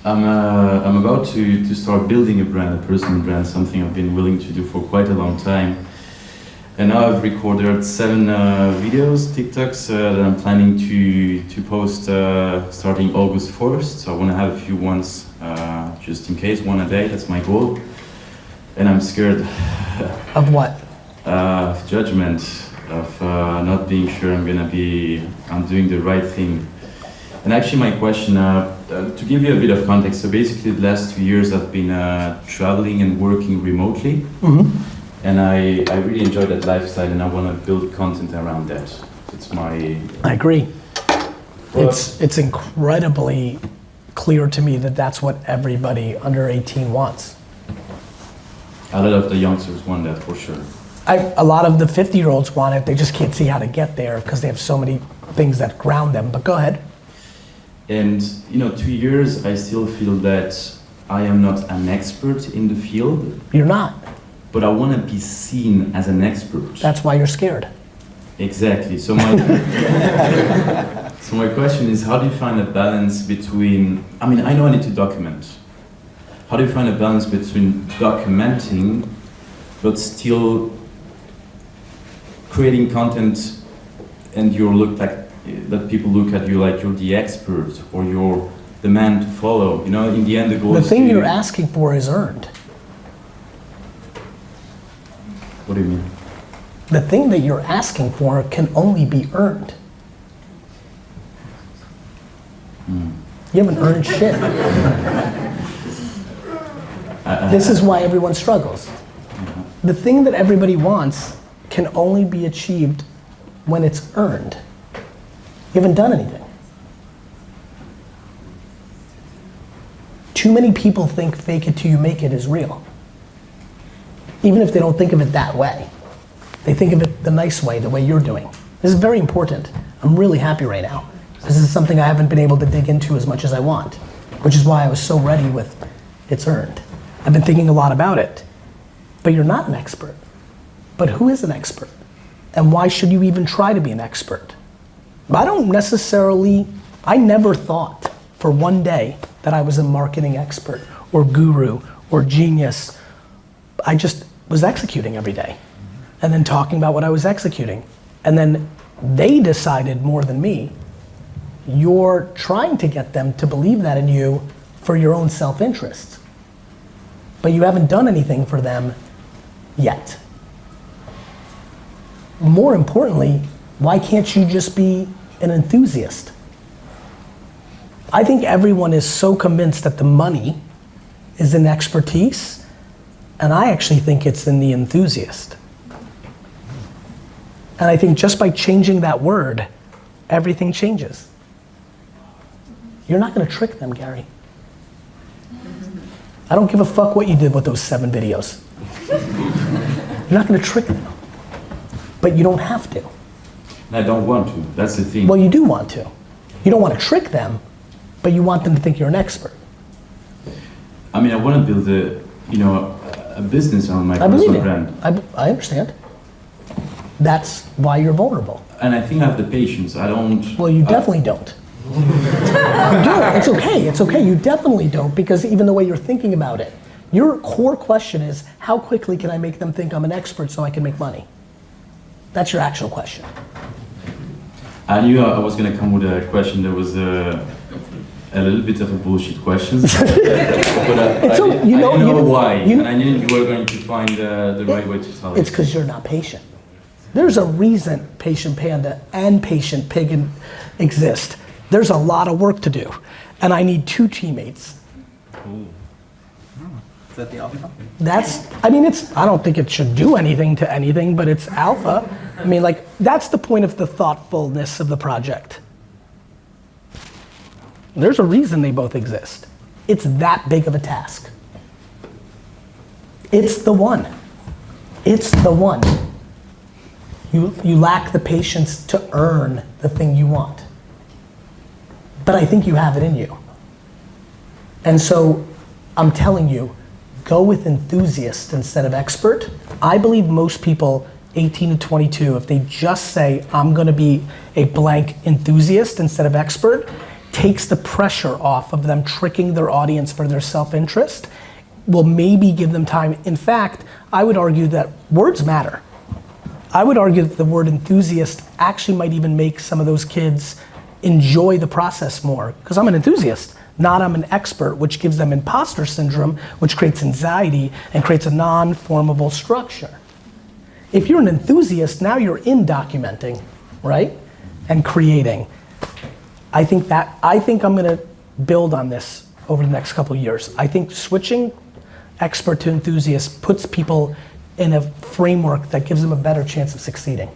I'm about to start building a brand, a personal brand, something I've been willing to do for quite a long time. And now I've recorded 7 videos, TikToks that I'm planning to post starting August 1st. So I want to have a few ones just in case, 1 a day, that's my goal. And I'm scared. Of what? Of judgment, of not being sure I'm doing the right thing. And actually my question, to give you a bit of context, so basically the last 2 years I've been traveling and working remotely. And I really enjoy that lifestyle and I want to build content around that. It's my... I agree. It's incredibly clear to me that that's what everybody under 18 wants. A lot of the youngsters want that for sure. A lot of the 50-year-olds want it, they just can't see how to get there because they have so many things that ground them, but go ahead. And 2 years, I still feel that I am not an expert in the field. You're not. But I want to be seen as an expert. That's why you're scared. Exactly. So my question is, how do you find a balance between, I know I need to document. How do you find a balance between documenting, but still creating content and that people look at you like you're the expert or you're the man to follow? In the end, the goal is the thing you're asking for is earned. What do you mean? The thing that you're asking for can only be earned. You haven't earned shit. This is why everyone struggles. The thing that everybody wants can only be achieved when it's earned. You haven't done anything. Too many people think fake it till you make it is real. Even if they don't think of it that way. They think of it the nice way, the way you're doing. This is very important. I'm really happy right now. This is something I haven't been able to dig into as much as I want, which is why I was so ready with it's earned. I've been thinking a lot about it. But you're not an expert. But who is an expert? And why should you even try to be an expert? I never thought for one day that I was a marketing expert or guru or genius. I just was executing every day and then talking about what I was executing. And then they decided more than me, you're trying to get them to believe that in you for your own self-interest. But you haven't done anything for them yet. More importantly, why can't you just be an enthusiast? I think everyone is so convinced that the money is in expertise, and I actually think it's in the enthusiast. And I think just by changing that word, everything changes. You're not gonna trick them, Gary. I don't give a fuck what you did with those 7 videos. You're not gonna trick them. But you don't have to. I don't want to, that's the thing. Well, you do want to. You don't want to trick them, but you want them to think you're an expert. I want to build a business on my personal brand. I understand. That's why you're vulnerable. And I think I have the patience. I don't. Well, you definitely don't. You do. It's okay. It's okay. You definitely don't, because even the way you're thinking about it, your core question is, how quickly can I make them think I'm an expert so I can make money? That's your actual question. I knew I was going to come with a question that was a little bit of a bullshit question. But I didn't know why. And I knew you were going to find the right way to tell it. It's because you're not patient. There's a reason Patient Panda and Patient Pig exist. There's a lot of work to do. And I need 2 teammates. Ooh. Is that the alpha? I don't think it should do anything to anything, but it's alpha. That's the point of the thoughtfulness of the project. There's a reason they both exist. It's that big of a task. It's the one. It's the one. You lack the patience to earn the thing you want. But I think you have it in you. And so I'm telling you, go with enthusiast instead of expert. I believe most people 18 to 22, if they just say, I'm gonna be a blank enthusiast instead of expert, takes the pressure off of them tricking their audience for their self-interest, will maybe give them time. In fact, I would argue that words matter. I would argue that the word enthusiast actually might even make some of those kids enjoy the process more, because I'm an enthusiast, not I'm an expert, which gives them imposter syndrome, which creates anxiety and creates a non-formable structure. If you're an enthusiast, now you're in documenting, right? And creating. I think I'm gonna build on this over the next couple of years. I think switching expert to enthusiast puts people in a framework that gives them a better chance of succeeding.